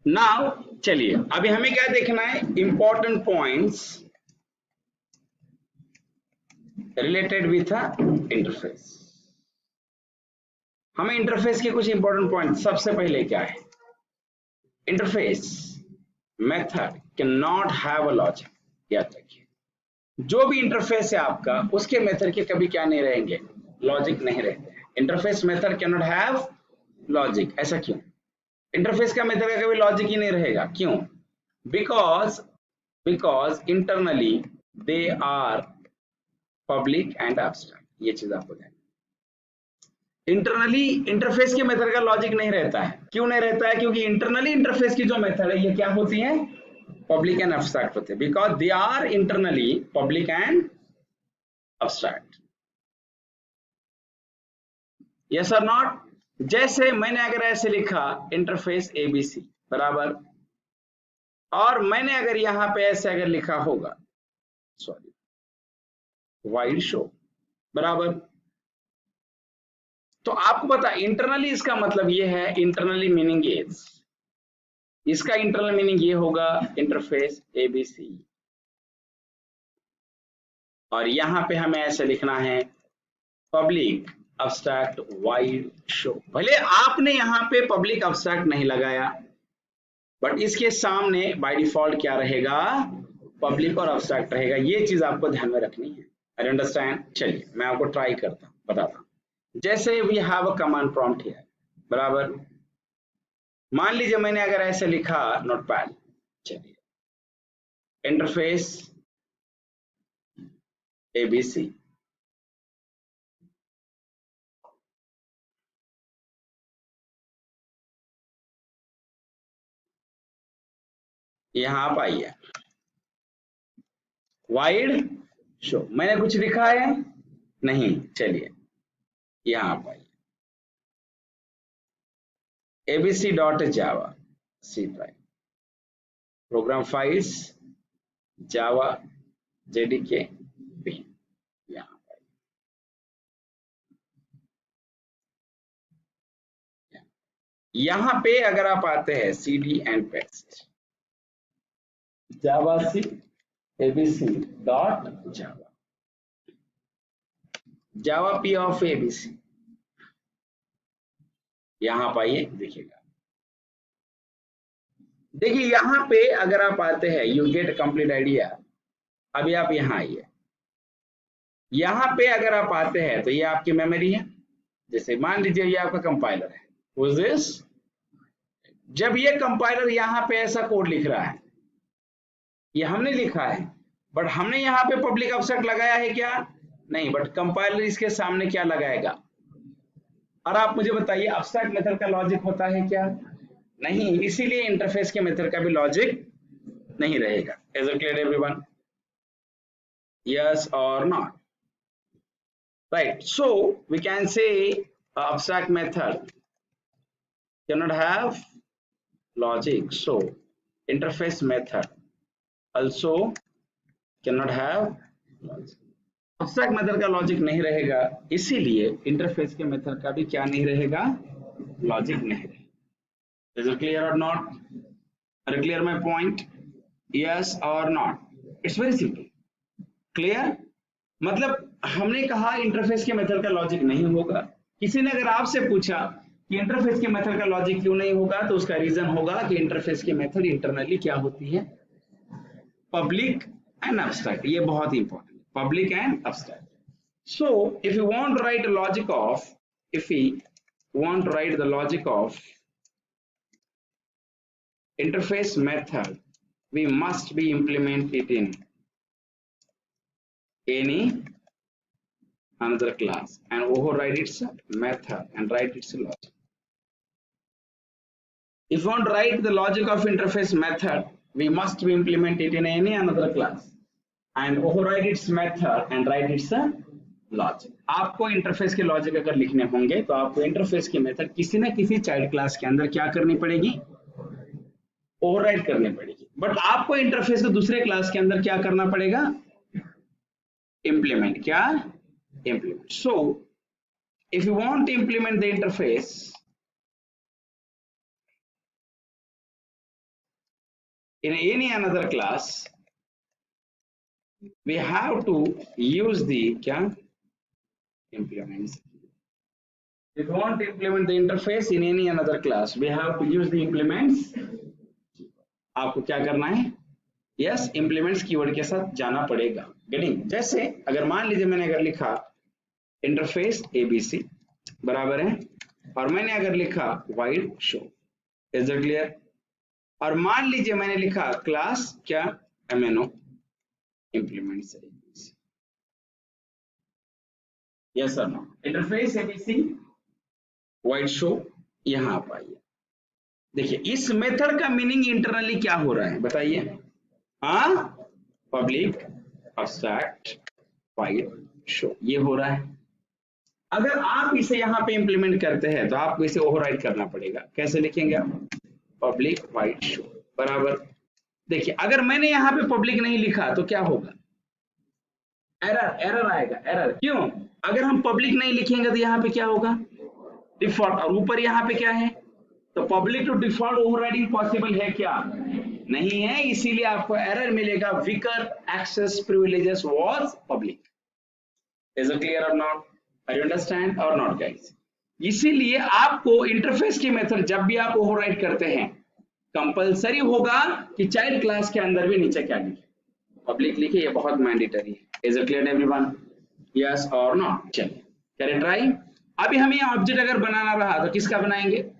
Now चलिए अभी हमें क्या देखना है, important points related with interface. हमें इंटरफेस के कुछ इंपॉर्टेंट पॉइंट, सबसे पहले क्या है, interface method can not have a logic. याद रखिए, जो भी इंटरफेस है आपका, उसके मेथड के कभी क्या नहीं रहेंगे, लॉजिक नहीं रहते हैं। Interface method can not have logic. ऐसा क्यों? इंटरफेस का मेथड का कभी लॉजिक ही नहीं रहेगा, क्यों? Because because internally they are public and abstract. ये चीज आपको ध्यान, इंटरनली इंटरफेस के मेथड का लॉजिक नहीं रहता है। क्यों नहीं रहता है? क्योंकि इंटरनली इंटरफेस की जो मेथड है ये क्या होती है, पब्लिक एंड एब्स्ट्रैक्ट होते हैं, because they are internally public and abstract. Yes और नॉट? जैसे मैंने अगर ऐसे लिखा इंटरफेस एबीसी बराबर, और मैंने अगर यहां पे ऐसे अगर लिखा होगा, सॉरी, वाइड शो बराबर, तो आपको पता इंटरनली इसका मतलब ये है, इंटरनली मीनिंग इज, इसका इंटरनल मीनिंग ये होगा इंटरफेस एबीसी, और यहां पे हमें ऐसे लिखना है पब्लिक अब्स्ट्रैक्ट वाइड शो। भले आपने यहां पे पब्लिक अब्स्ट्रैक्ट नहीं लगाया, बट इसके सामने बाय डिफॉल्ट क्या रहेगा, पब्लिक और अब्स्ट्रैक्ट रहेगा। ये चीज आपको ध्यान में रखनी है। I understand? चलिए मैं आपको ट्राई करता हूं, बताता हूं। जैसे we have a command prompt here बराबर, मान लीजिए मैंने अगर ऐसे लिखा नोटपैड, चलिए इंटरफेस एबीसी, यहां आप आइए, वाइड शो, मैंने कुछ लिखा है नहीं, चलिए यहां आप आइए, ABC dot Java C drive, program files Java JDK B, यहाँ यहाँ पे अगर आप आते हैं cd and paste Java C ABC dot Java, Java P of ABC, यहाँ पाइए देखिएगा। देखिए यहाँ पे अगर आप आते हैं, यू गेट कंप्लीट आइडिया। अभी आप यहाँ आइए, यहाँ पे अगर आप आते हैं तो ये आपकी मेमोरी है। जैसे मान लीजिए ये आपका कंपाइलर है, Who's this? जब ये कंपाइलर यहाँ पे ऐसा कोड लिख रहा है, ये हमने लिखा है, बट हमने यहाँ पे पब्लिक ऑब्जेक्ट लगाया है क्या? नहीं, बट कंपाइलर इसके सामने क्या लगाएगा? और आप मुझे बताइए, एब्स्ट्रैक्ट मेथड का लॉजिक होता है क्या? नहीं, इसीलिए इंटरफेस के मेथड का भी लॉजिक नहीं रहेगा। Is it clear everyone? Yes और not? Right, so we can say abstract method cannot have logic, so interface method also cannot have logic। abstract method का लॉजिक नहीं रहेगा, इसीलिए इंटरफेस के मेथड का भी क्या नहीं रहेगा, लॉजिक नहीं रहेगा। इज इट क्लियर और not? Are clear my point? Yes और not? It's very simple, clear. मतलब हमने कहा इंटरफेस के मेथड का लॉजिक नहीं होगा। किसी ने अगर आपसे पूछा कि इंटरफेस के मेथड का लॉजिक क्यों नहीं होगा, तो उसका रीजन होगा कि इंटरफेस के मेथड इंटरनली क्या होती है, पब्लिक एंड एब्स्ट्रैक्ट। ये बहुत इंपॉर्टेंट है, public and abstract. So if you want to write a logic of, if we want to write the logic of interface method, we must be implement it in any another class and override its method and write its logic. If you want to write the logic of interface method, we must be implement it in any another class and override its method and write its logic. आपको interface के logic अगर लिखने होंगे तो आपको interface की method किसी न किसी चाइल्ड क्लास के अंदर क्या करनी पड़ेगी, ओवरराइड करनी पड़ेगी। बट आपको इंटरफेस को दूसरे क्लास के अंदर क्या करना पड़ेगा, implement, क्या implement। So if you want to implement the interface in any another class, we have to use the implements. If we want to implement the interface in any another class, we have to use the implements. आपको क्या करना है? Yes, implements keyword के साथ जाना पड़ेगा. Getting? जैसे अगर मान लीजिए मैंने अगर लिखा इंटरफेस ABC बराबर है और मैंने अगर लिखा wide show, is it clear? और मान लीजिए मैंने लिखा class MNO implements ABC. Yes or no? Interface ABC wide show यहां आप आइए. देखिए इस मेथड का मीनिंग इंटरनली क्या हो रहा है बताइए. हाँ, पब्लिक अब्स्ट्रैक्ट वाइड शो ये हो रहा है. अगर आप इसे यहाँ पे इंप्लीमेंट करते हैं तो आपको इसे ओवरराइड करना पड़ेगा. कैसे लिखेंगे आप? पब्लिक वाइड शो बराबर. देखिए अगर मैंने यहाँ पे पब्लिक नहीं लिखा तो क्या होगा? एरर आएगा. एरर क्यों? अगर हम पब्लिक नहीं लिखेंगे तो यहाँ पे क्या होगा? डिफॉल्ट. और ऊपर यहाँ पे क्या है? तो public to default overriding possible है क्या? नहीं है. इसीलिए आपको एरर मिलेगा. Weaker access privileges was public. Is it clear और नॉट? आर यू अंडरस्टैंड और नॉट गाइस? इसीलिए आपको इंटरफेस की मेथड जब भी आप ओवरराइड करते हैं कंपलसरी होगा कि चाइल्ड क्लास के अंदर भी नीचे क्या लिखे? पब्लिक लिखे. ये बहुत मैंडेटरी है. Is it clear everyone? Yes और नॉट? चलिए करें ट्राई. अभी हमें ऑब्जेक्ट अगर बनाना रहा तो किसका बनाएंगे?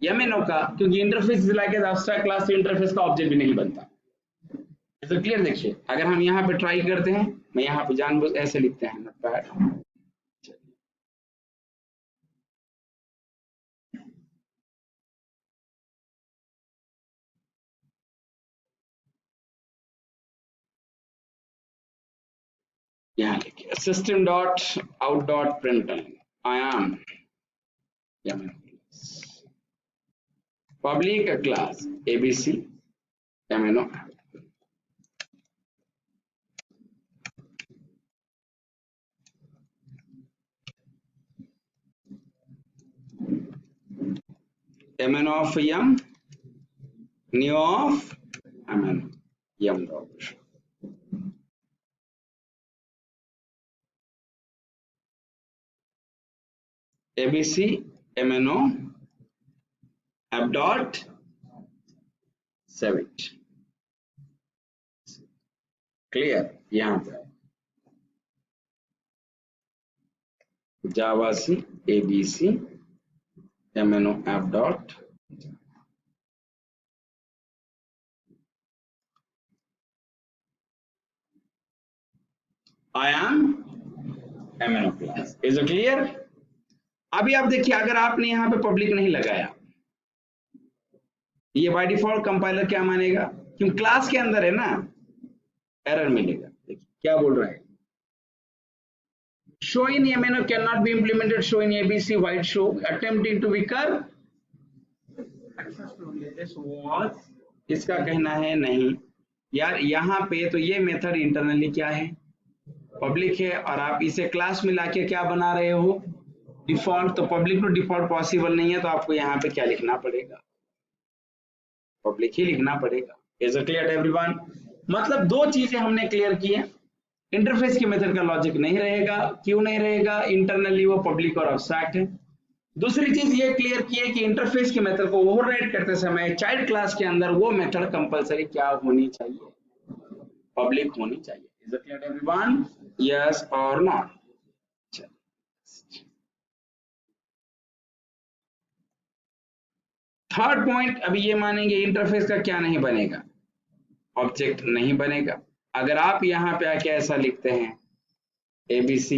MNO का, क्योंकि इंटरफेस लाइक एब्स्ट्रैक्ट क्लास से इंटरफेस का ऑब्जेक्ट भी नहीं बनता. तो क्लियर. देखिए अगर हम यहाँ पे ट्राई करते हैं, मैं यहाँ पे जानबूझ ऐसे लिखते हैं नोटपैड. यहाँ लिखिए system dot out dot println I am public class ABC MNO. MNO of M, new of MNO M dot. ABC MNO app dot save it. Clear. यहाँ पे जावा सी ABC MNO app dot I am MNO class. Is it clear? अभी आप देखिए अगर आपने यहाँ पे public नहीं लगाया, ये बाय डिफॉल्ट कंपाइलर क्या मानेगा? क्योंकि क्लास के अंदर है ना. एरर मिलेगा. देखिए क्या बोल रहा है? Show in MNO can not be implemented. Show in ABC wide show attempting to weaker. इसका कहना है नहीं यार, यहाँ पे तो ये मेथड इंटरनली क्या है? पब्लिक है. और आप इसे क्लास में लाके क्या बना रहे हो? डिफॉल्ट. तो पब्लिक टू डिफॉल्ट पॉसिबल नहीं है, तो आपको यहाँ पे क्या लिखना पड़ेगा? पब्लिक ही लिखना पड़ेगा. Is it clear everyone? मतलब दो चीजें हमने क्लियर की है. इंटरफेस की मेथड का लॉजिक नहीं रहेगा. क्यों नहीं रहेगा? इंटरनली वो पब्लिक और अब्स्ट्रैक्ट है. दूसरी चीज ये क्लियर की है कि इंटरफेस की मेथड को ओवरराइड करते समय चाइल्ड क्लास के अंदर वो मेथड कंपलसरी क्या होनी चाहिए? पब्लिक होनी चाहिए. Is it clear everyone? Yes और नॉट? थर्ड पॉइंट अभी ये मानेंगे इंटरफेस का क्या नहीं बनेगा? ऑब्जेक्ट नहीं बनेगा. अगर आप यहाँ पे आके ऐसा लिखते हैं ABC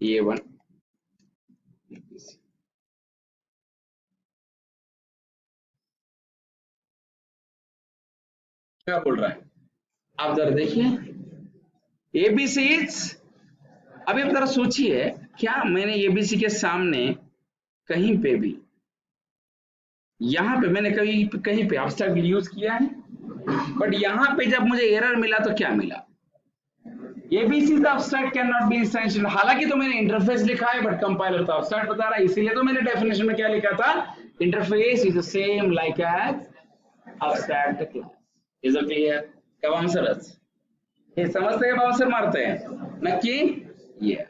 A1 ABC, क्या बोल रहा है? आप जरा देखिए ABC. अभी आप जरा सोचिए, क्या मैंने ABC के सामने कहीं पे भी यहाँ पे मैंने कहीं पे एब्स्ट्रैक्ट यूज किया है? बट यहाँ पे जब मुझे एरर मिला तो क्या मिला? ABC the abstract can not be instantial. हालांकि तो मैंने इंटरफेस लिखा है बट कंपाइलर तो एब्स्ट्रैक्ट बता रहा है. इसीलिए तो मैंने डेफिनेशन में क्या लिखा था? Interface is the same like as abstract class. Is a clear का बाउन्सरच हे समजतंय का बाउन्सर मारतंय नक्की येस